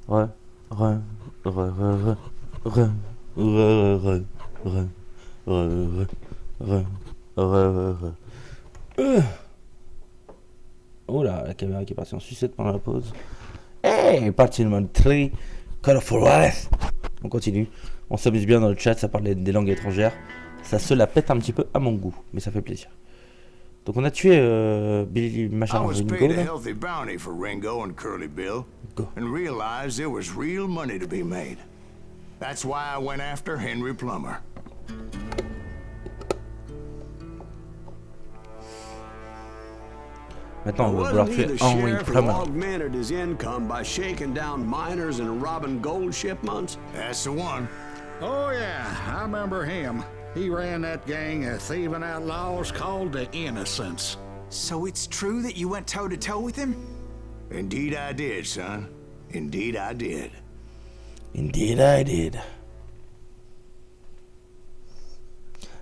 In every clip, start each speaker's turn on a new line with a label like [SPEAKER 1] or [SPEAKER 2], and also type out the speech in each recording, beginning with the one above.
[SPEAKER 1] Re, re, re, re, re, re, re, re, re, re, re, re, re. Oh là, la caméra qui est partie en sucette pendant la pause. Hey, partie numéro 3, Call of Juarez. On continue. On s'amuse bien dans le chat, ça parle des langues étrangères. Ça se la pète un petit peu à mon goût, mais ça fait plaisir. Donc on a tué Billy machin Ringo là. Go.
[SPEAKER 2] And realized there was real money to be made. That's why I went after Henry Plummer.
[SPEAKER 1] Maintenant, on va vouloir tuer Henry Plummer.
[SPEAKER 3] Augmented his income by shaking down miners and robbing gold shipments.
[SPEAKER 2] That's the one.
[SPEAKER 4] Oh yeah, I remember him. He ran that gang of thieving outlaws called the Innocents.
[SPEAKER 5] So it's true that you went toe-to-toe with him?
[SPEAKER 2] Indeed I did, son. Indeed I did.
[SPEAKER 1] Indeed I did.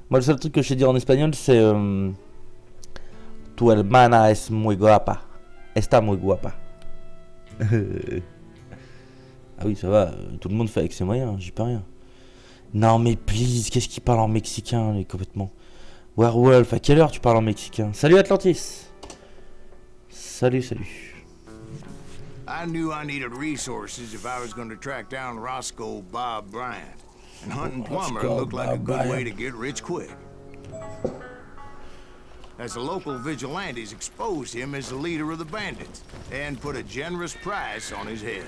[SPEAKER 1] Moi, le seul truc que je sais dire en espagnol, c'est Tu hermana es muy guapa. Está muy guapa. Ah oui, ça va. Tout le monde fait avec ses moyens, j'y peux rien. Non mais please, qu'est-ce qu'il parle en mexicain, lui, complètement. Werewolf, à quelle heure tu parles en mexicain? Salut Atlantis. Salut, salut.
[SPEAKER 2] I knew I needed resources if I was going to track down Roscoe Bob Bryant. And hunting Plummer looked like a good way to get rich quick. As the local vigilantes exposed him as the leader of the bandits and put a generous price on his head.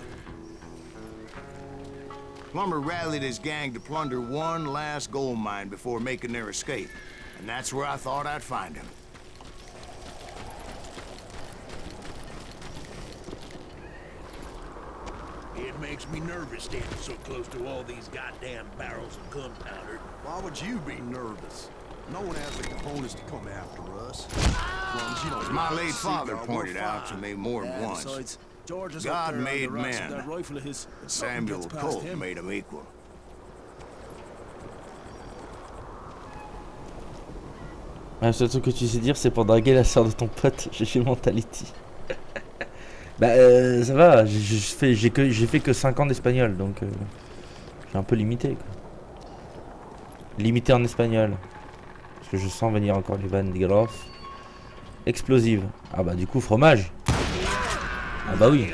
[SPEAKER 2] Plummer rallied his gang to plunder one last gold mine before making their escape. And that's where I thought I'd find him.
[SPEAKER 6] It makes me nervous standing so close to all these goddamn barrels of gunpowder.
[SPEAKER 7] Why would you be nervous? No one has the cojones to come after us.
[SPEAKER 2] As my late father pointed out to me more than once, God made men, but Samuel Colt made them equal.
[SPEAKER 1] Le seul truc que tu sais dire, c'est pour draguer la soeur de ton pote, GG Mentality. Bah ça va, j'ai fait que 5 ans d'espagnol, donc j'ai un peu limité quoi. Limité en espagnol. Parce que je sens venir encore les vannes grosses. Explosive. Ah bah du coup fromage. Ah bah oui.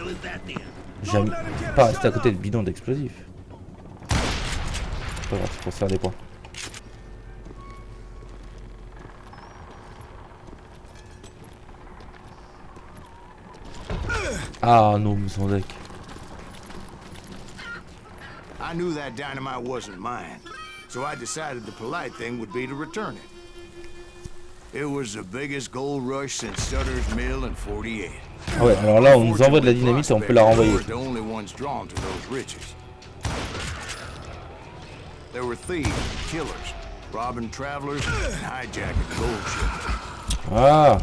[SPEAKER 1] J'aime pas rester à côté de bidon d'explosifs. C'est pas grave, c'est pour se faire des points. Ah non, son deck.
[SPEAKER 2] I knew that dynamite wasn't mine, so I decided the polite thing would be to return it. It was the biggest gold rush since Sutter's Mill in 48.
[SPEAKER 1] Ah ouais, alors là on nous envoie de la dynamite et on peut la renvoyer.
[SPEAKER 2] The only ones drawn to those riches. There were thieves, killers, robbing travelers, and hijacking gold ships.
[SPEAKER 1] Ah.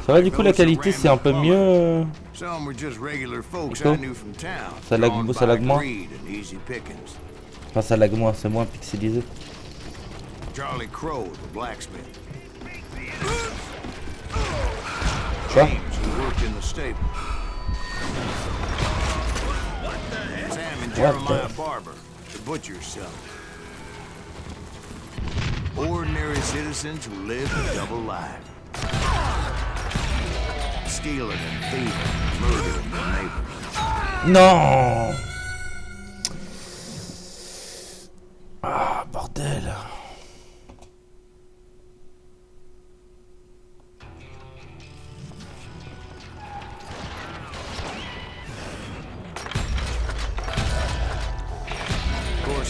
[SPEAKER 1] Ça va du coup la qualité c'est un peu mieux.
[SPEAKER 2] Some were just regular folks
[SPEAKER 1] Echo?
[SPEAKER 2] I knew from town.
[SPEAKER 1] Ça lag moins.
[SPEAKER 2] Easy pickings.
[SPEAKER 1] Enfin ça lag moins, c'est moins pixelisé.
[SPEAKER 2] Charlie Crow, the blacksmith.
[SPEAKER 1] Quoi?
[SPEAKER 2] James, who worked in the stable. Sam and Jeremiah Barber, the butcher's son. Ordinary citizens who live a double life. Stealing and thieving, murdering their neighbors.
[SPEAKER 1] Non. Ah bordel.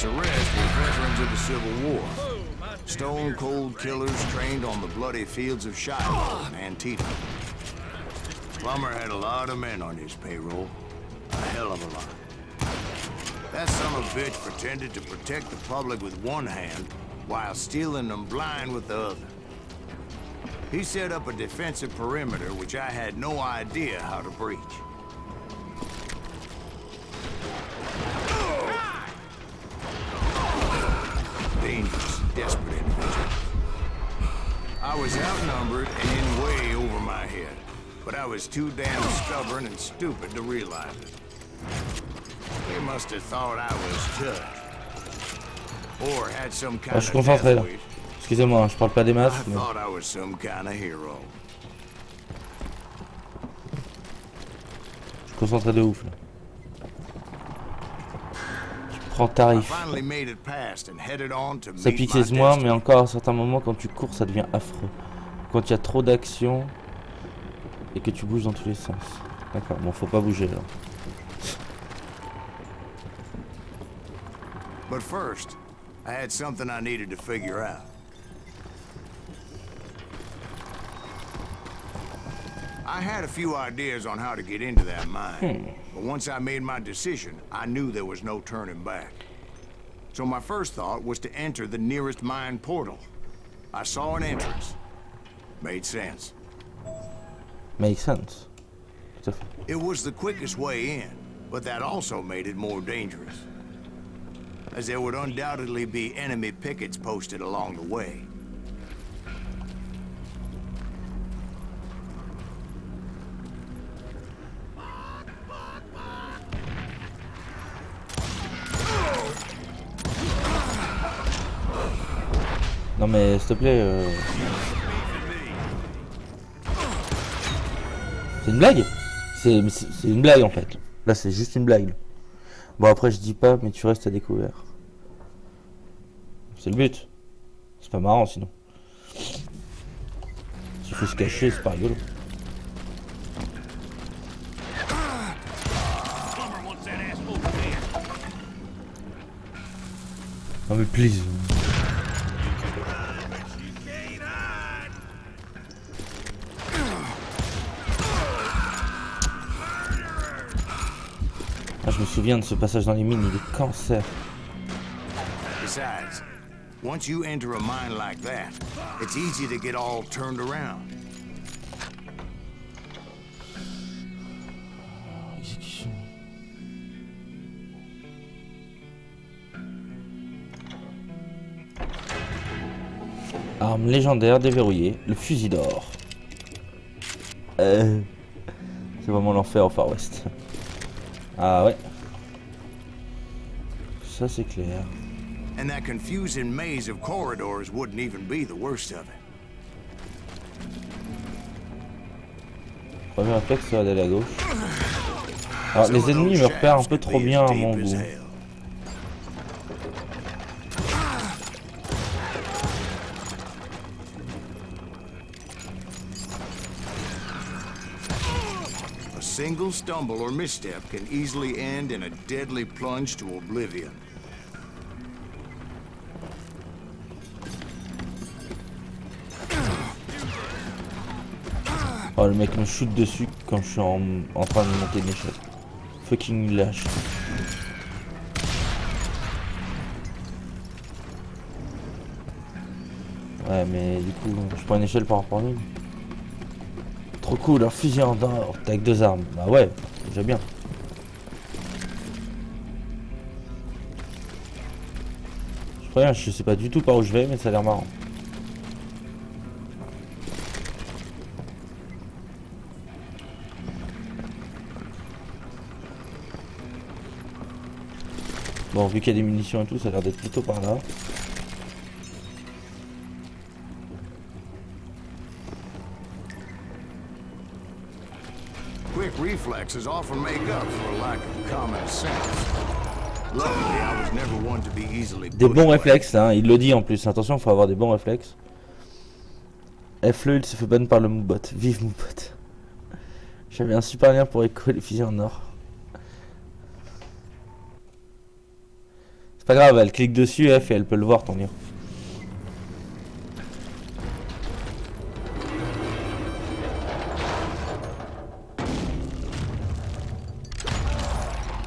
[SPEAKER 2] Arrest were veterans of the Civil War. Stone-cold killers trained on the bloody fields of Shiloh and Antietam. Plummer had a lot of men on his payroll. A hell of a lot. That son of a bitch pretended to protect the public with one hand while stealing them blind with the other. He set up a defensive perimeter which I had no idea how to breach. Dangerous, desperate individual. I was outnumbered and in way over my head. but I was too damn stubborn and stupid to realize it. They must have thought I was tough. Or had some kind
[SPEAKER 1] Je
[SPEAKER 2] of
[SPEAKER 1] suis concentré là.
[SPEAKER 2] death wish.
[SPEAKER 1] Excusez-moi, je parle pas des
[SPEAKER 2] I
[SPEAKER 1] masses. Mais...
[SPEAKER 2] thought I was some kind of hero.
[SPEAKER 1] Je suis concentré de ouf là. Je prends
[SPEAKER 2] I
[SPEAKER 1] tarif.
[SPEAKER 2] finally made it past and headed on to
[SPEAKER 1] Ça
[SPEAKER 2] meet
[SPEAKER 1] pique
[SPEAKER 2] my
[SPEAKER 1] moins,
[SPEAKER 2] destiny.
[SPEAKER 1] mais encore à certains moments, quand tu cours, ça devient affreux. Quand il y a trop d'action et que tu bouges dans tous les sens. D'accord, bon, faut pas bouger là.
[SPEAKER 2] But first, I had something I needed to figure out. I had a few ideas on how to get into that mine, but once I made my decision, I knew there was no turning back. So my first thought was to enter the nearest mine portal. I saw an entrance. Made sense.
[SPEAKER 1] Make sense. Tout à fait.
[SPEAKER 2] It was the quickest way in, but that also made it more dangerous, as there would undoubtedly be enemy pickets posted along the way.
[SPEAKER 1] Non mais s'il te plaît. C'est une blague. C'est une blague en fait. Là c'est juste une blague. Bon après je dis pas mais tu restes à découvert. C'est le but. C'est pas marrant sinon. S'il faut se cacher c'est pas rigolo. Non mais please. Ah, je me souviens de ce passage dans les mines, il est cancer.
[SPEAKER 2] Besides, once you enter a mine like that, it's easy to get all turned around.
[SPEAKER 1] Exécution. Arme légendaire déverrouillée, le fusil d'or. C'est vraiment l'enfer au Far West. Ah ouais. Ça c'est clair.
[SPEAKER 2] And that confusing maze of corridors wouldn't even be the worst of it.
[SPEAKER 1] Premier réflexe c'est d'aller à gauche. Alors les ennemis me repèrent un peu trop bien à mon goût.
[SPEAKER 2] A single stumble or misstep can easily end in a deadly plunge to oblivion.
[SPEAKER 1] Oh le mec me shoot dessus quand je suis en train de monter une échelle. Fucking lâche. Ouais mais du coup je prends une échelle par rapport à lui. Trop cool, un fusil en or, t'as avec 2 armes. Bah ouais, déjà bien. Je préviens, je sais pas du tout par où je vais mais ça a l'air marrant. Bon, vu qu'il y a des munitions et tout, ça a l'air d'être plutôt par là.
[SPEAKER 2] Quick reflexes often make up for a lack of common sense. Luckily, I was never one to be easily
[SPEAKER 1] Des
[SPEAKER 2] pushed
[SPEAKER 1] bons
[SPEAKER 2] by
[SPEAKER 1] réflexes, hein, il le dit en plus. Attention, faut avoir des bons réflexes. F-le, il se fait ban par le Moubot. Vive Moubot. J'avais un super lien pour écouler les fusils en or. C'est pas grave, elle clique dessus F et elle peut le voir ton mur.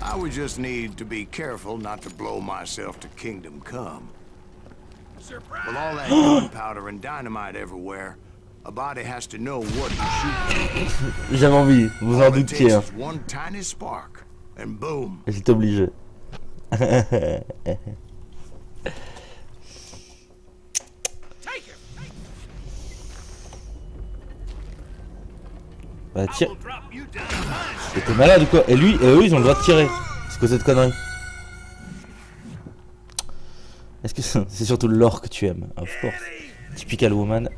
[SPEAKER 2] I would just need to be careful not to blow myself to Kingdom Come. With all that gunpowder and dynamite everywhere, a body has to know what to shoot.
[SPEAKER 1] J'avais envie, vous en
[SPEAKER 2] All it
[SPEAKER 1] doutiez.
[SPEAKER 2] takes
[SPEAKER 1] Hein.
[SPEAKER 2] is one tiny spark, and boom.
[SPEAKER 1] J'étais obligé. Bah tire. T'es malade ou quoi? Et lui et eux ils ont le droit de tirer. C'est quoi cette connerie? Est-ce que c'est surtout l'or que tu aimes? Of course. Typical woman.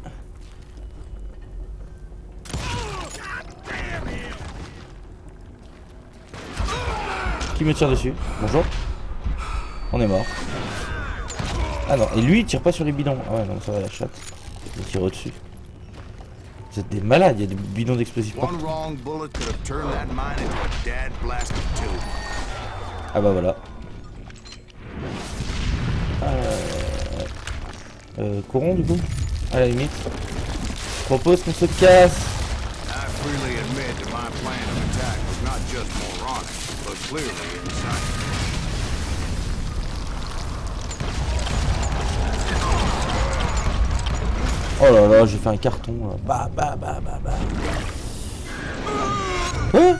[SPEAKER 1] Qui me tire dessus? Bonjour. On est mort. Ah non, et lui il tire pas sur les bidons. Ah ouais non ça va la chatte. Il tire au-dessus. Vous êtes des malades, il y a des bidons d'explosifs. Ah bah voilà. Courons du coup. À la limite. Je propose qu'on se casse. Oh là là, j'ai fait un carton là. Bah. Hein?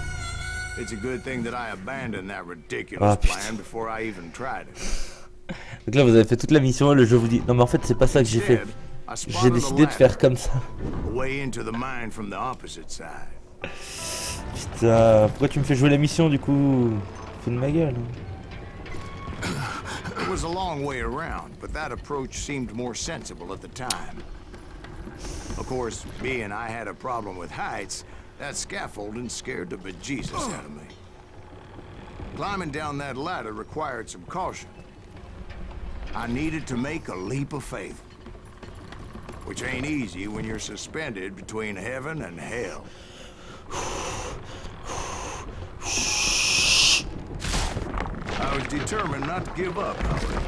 [SPEAKER 2] It's a good thing that I abandoned that ridiculous plan before I even tried it.
[SPEAKER 1] Donc là vous avez fait toute la mission et le jeu vous dit non mais en fait c'est pas ça que j'ai fait. J'ai décidé de faire comme ça. Putain, pourquoi tu me fais jouer la mission du coup? Fous de ma gueule.
[SPEAKER 2] It was a long way around, but that approach seemed more sensible at the time. Of course, being I had a problem with heights, that scaffolding scared the bejesus out of me. Climbing down that ladder required some caution. I needed to make a leap of faith, which ain't easy when you're suspended between heaven and hell. I was determined not to give up, however.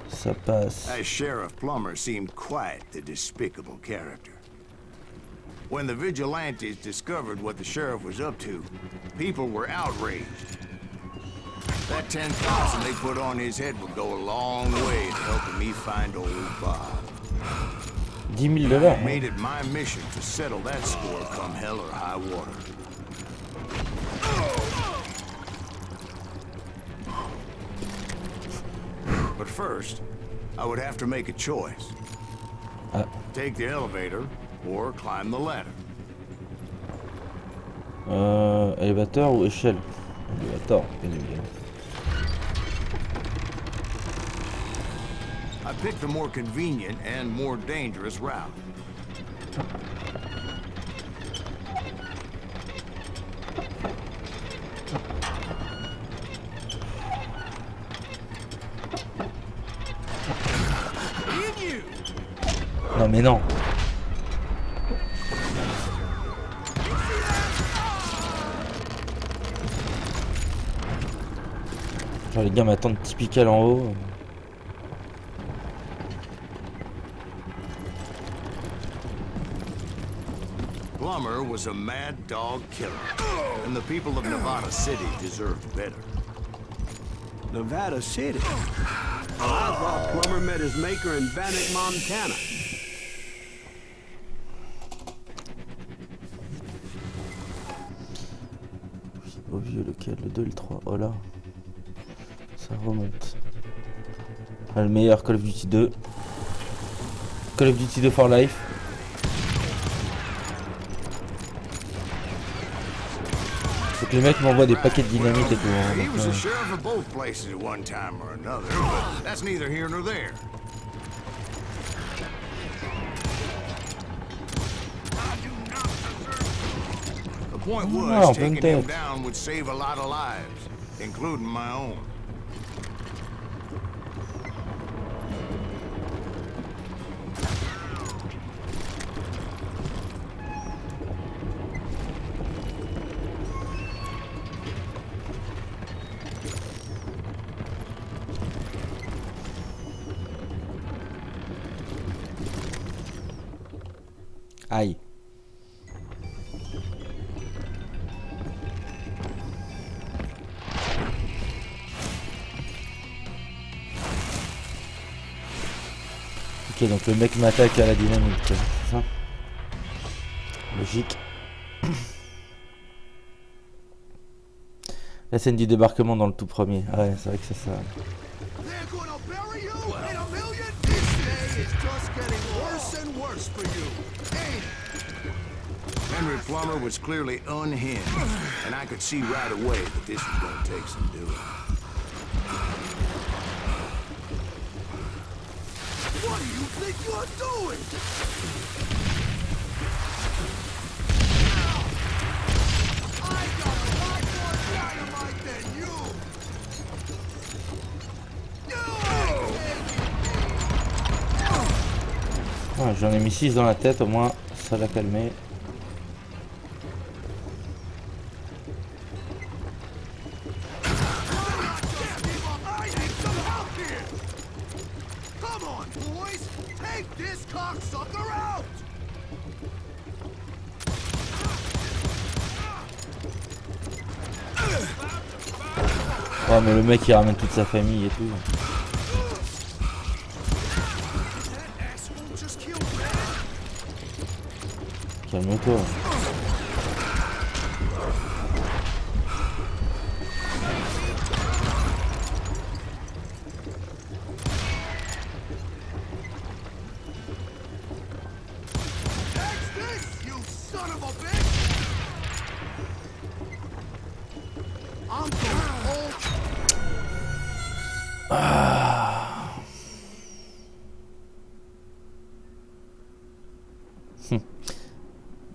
[SPEAKER 1] Ça passe.
[SPEAKER 2] As Sheriff Plummer seemed quite the despicable character. When the vigilantes discovered what the sheriff was up to, people were outraged. That 10,000 they put on his head would go a long way in helping me find old Bob.
[SPEAKER 1] $10,000.
[SPEAKER 2] I made it my mission to settle that score come hell or high water. But first, I would have to make a choice. Take the elevator or climb the ladder.
[SPEAKER 1] Élévateur ou échelle? Élévateur, bien évidemment.
[SPEAKER 2] I picked the more convenient and more dangerous route.
[SPEAKER 1] Non mais non. Genre les gars m'attendent typical en haut.
[SPEAKER 2] Plummer was a mad dog killer, and the people of Nevada City deserved better.
[SPEAKER 3] Nevada City? Well, I thought Plummer met his maker in Bannock, Montana.
[SPEAKER 1] Au vieux lequel? Le 2 et le 3. Oh là. Ça remonte. Ah, le meilleur Call of Duty 2. Call of Duty 2 for life. Faut que les mecs m'envoient des paquets de dynamite et tout. Hein,
[SPEAKER 2] He was a sheriff of both places at one time or another, but that's neither here nor there. The point was, taking him down would save a lot of lives, including my own.
[SPEAKER 1] Aïe. Ok, donc le mec m'attaque à la dynamite, c'est ça? Logique. La scène du débarquement dans le tout premier. Ah ouais, c'est vrai que c'est ça.
[SPEAKER 2] Henry Plummer was clearly unhinged, and I could see right away that this was gonna take some doing.
[SPEAKER 7] What do you think you're doing? I got a lot more dynamite than you!
[SPEAKER 1] Ah, j'en ai mis 6 dans la tête, au moins ça l'a calmé.
[SPEAKER 7] Come on, boys! Take this cocksucker out!
[SPEAKER 1] Oh mais le mec il ramène toute sa famille et tout. Calme-toi.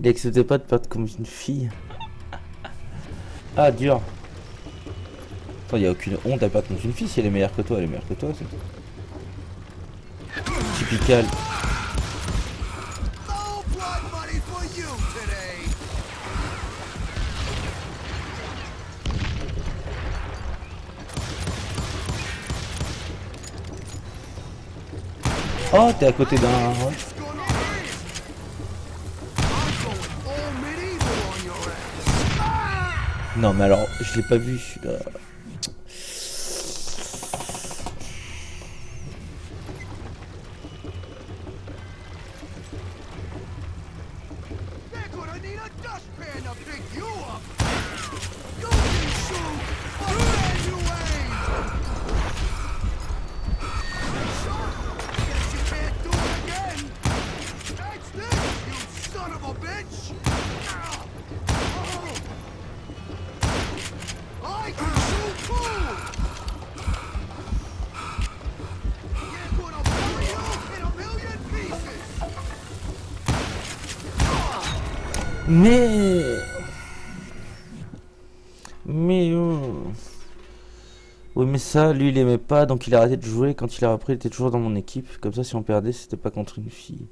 [SPEAKER 1] Il acceptait pas de perdre comme une fille. Ah, dur. Attends, il n'y a aucune honte à perdre comme une fille. Si elle est meilleure que toi, elle est meilleure que toi. Typical. Oh, t'es à côté d'un... Ouais. Non mais alors, je l'ai pas vu celui-là. Mais oui mais ça lui il aimait pas donc il a arrêté de jouer. Quand il a repris il était toujours dans mon équipe. Comme ça si on perdait c'était pas contre une fille.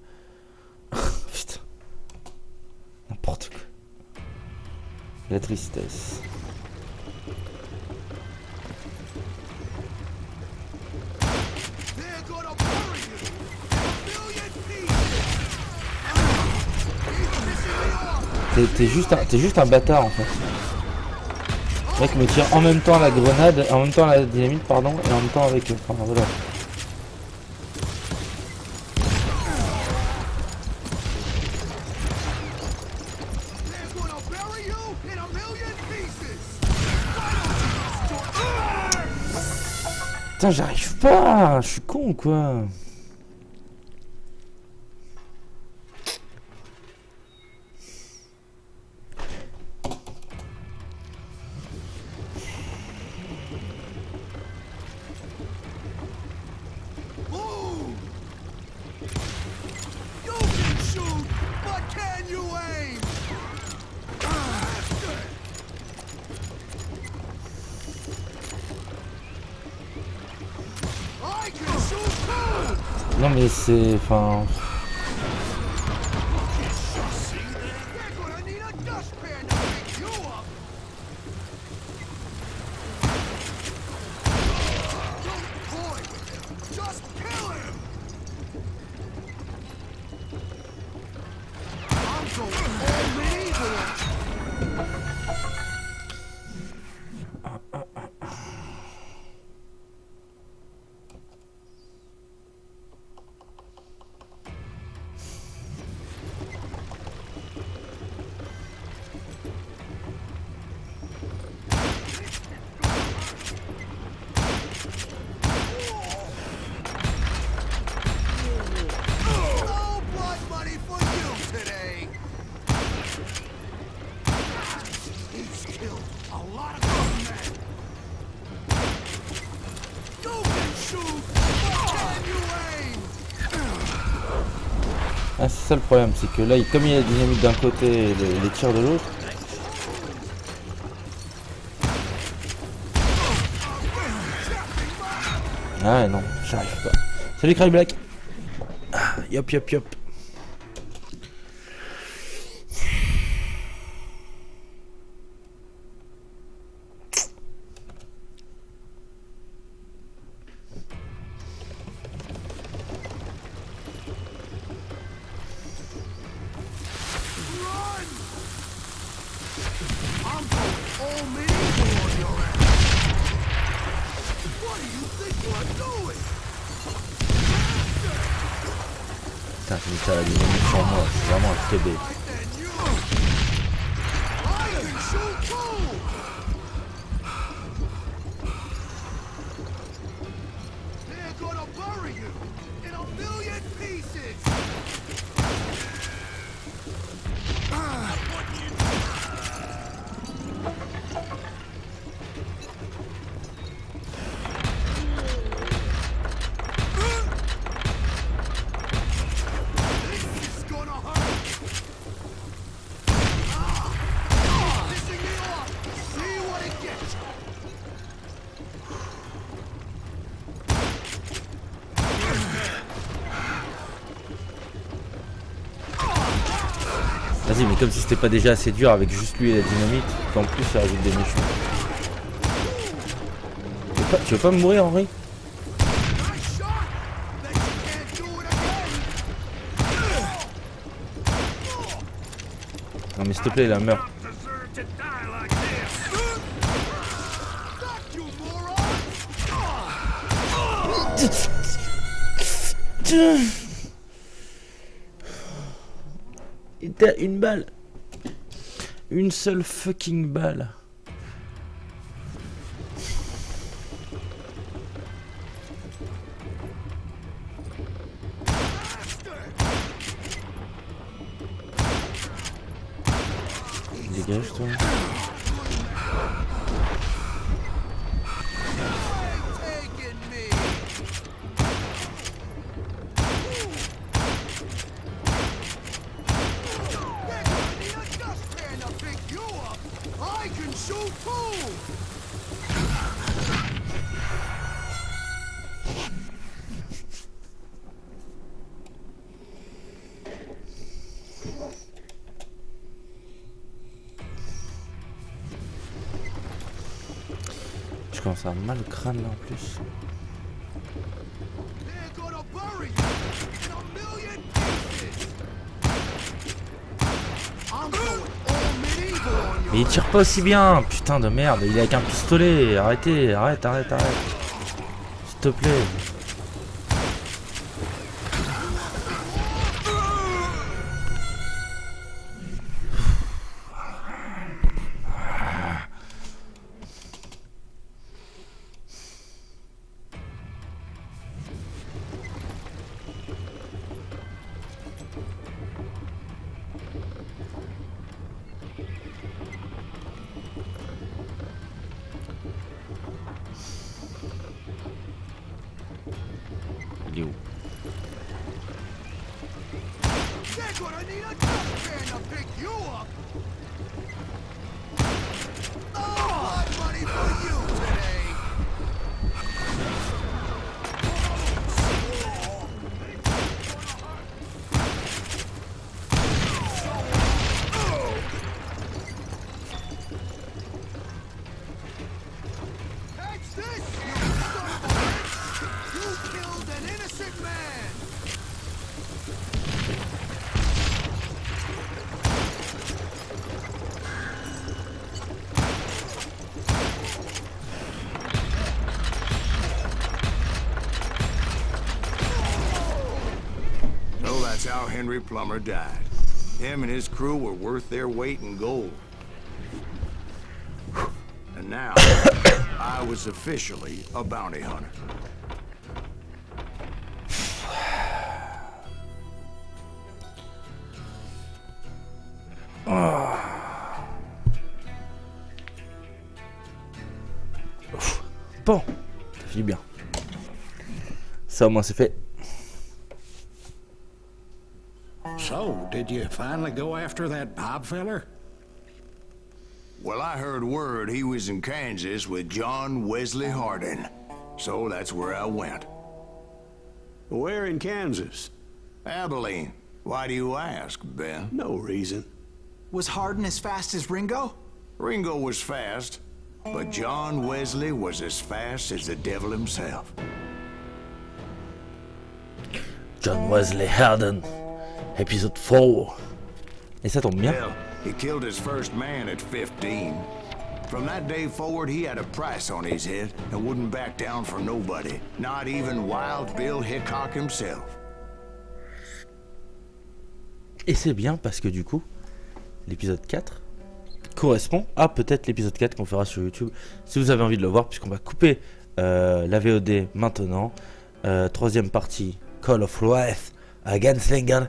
[SPEAKER 1] Putain. N'importe quoi. La tristesse. T'es juste un bâtard en fait. Le mec me tire en même temps la grenade, en même temps la dynamite pardon, et en même temps avec... Enfin voilà. Putain j'arrive pas, je suis con quoi. Non mais c'est... Enfin...
[SPEAKER 7] lot of fun, man. You can shoot, but can you aim?
[SPEAKER 1] Ah, c'est ça le problème, c'est que là, comme il y a la dynamite d'un côté et les tirs de l'autre. Ah non, j'arrive pas. Salut Cry Black. Ah, yop yop yop. Putain, j'ai mis ça à la dynamique sur moi, c'est vraiment un TB. Vas-y, mais comme si c'était pas déjà assez dur avec juste lui et la dynamite, qu'en plus ça rajoute des méchants. Tu veux pas me mourir, Henri? Non mais s'il te plaît, là, meurs. Il t'a une balle. Une seule fucking balle. Dégage toi. Je commence à avoir mal au crâne là en plus. Mais il tire pas aussi bien, putain de merde, il est avec un pistolet, arrêtez, arrête. S'il te plaît. Il est où?
[SPEAKER 2] That's how Henry Plummer died. Him and his crew were worth their weight in gold. And now, I was officially a bounty hunter.
[SPEAKER 1] flippant. Ça fait du bien. Ça au moins c'est fait.
[SPEAKER 4] So, did you finally go after that Bob feller?
[SPEAKER 2] Well, I heard word he was in Kansas with John Wesley Hardin. So that's where I went.
[SPEAKER 3] Where in Kansas?
[SPEAKER 2] Abilene. Why do you ask, Ben?
[SPEAKER 3] No reason.
[SPEAKER 5] Was Hardin as fast as Ringo?
[SPEAKER 2] Ringo was fast, but John Wesley was as fast as the devil himself.
[SPEAKER 1] John Wesley Hardin, épisode 4. Et ça tombe bien.
[SPEAKER 2] Hell, he killed his first man at 15. From that day forward, he had a price on his head and wouldn't back down for nobody, not even Wild Bill Hickok himself.
[SPEAKER 1] Et c'est bien parce que du coup, l'épisode 4 correspond à peut-être l'épisode 4 qu'on fera sur YouTube. Si vous avez envie de le voir, puisqu'on va couper la VOD maintenant. Troisième partie, Call of Juarez à Gunslinger.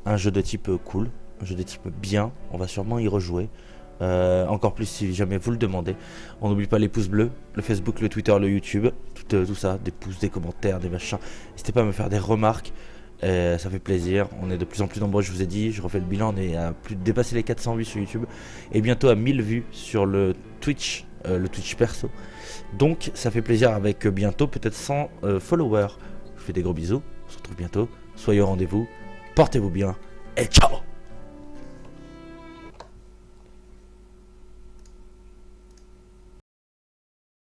[SPEAKER 1] Un jeu de type cool, un jeu de type bien. On va sûrement y rejouer. Encore plus si jamais vous le demandez. On n'oublie pas les pouces bleus, le Facebook, le Twitter, le YouTube, tout ça, des pouces, des commentaires, des machins. N'hésitez pas à me faire des remarques, ça fait plaisir. On est de plus en plus nombreux, je vous ai dit, je refais le bilan, on est à plus de dépasser les 400 vues sur YouTube et bientôt à 1000 vues sur le Twitch perso. Donc ça fait plaisir avec bientôt peut-être 100 followers. Je vous fais des gros bisous, on se retrouve bientôt, soyez au rendez-vous, portez-vous bien et ciao.